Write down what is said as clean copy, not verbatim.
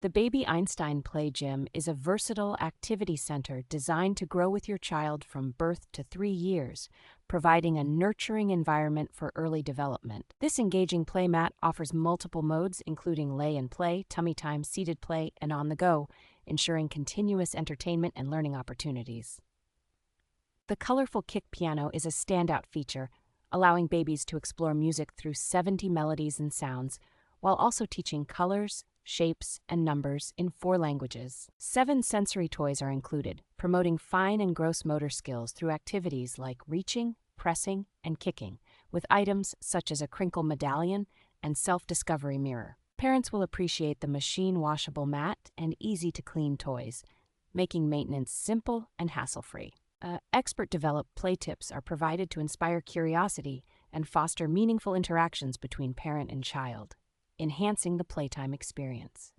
The Baby Einstein Play Gym is a versatile activity center designed to grow with your child from birth to 3 years, providing a nurturing environment for early development. This engaging play mat offers multiple modes, including lay and play, tummy time, seated play, and on the go, ensuring continuous entertainment and learning opportunities. The colorful kick piano is a standout feature, allowing babies to explore music through 70 melodies and sounds, while also teaching colors, shapes, and numbers in 4 languages. 7 sensory toys are included, promoting fine and gross motor skills through activities like reaching, pressing, and kicking, with items such as a crinkle medallion and self-discovery mirror. Parents will appreciate the machine washable mat and easy-to-clean toys, making maintenance simple and hassle-free. Expert-developed play tips are provided to inspire curiosity and foster meaningful interactions between parent and child, enhancing the playtime experience.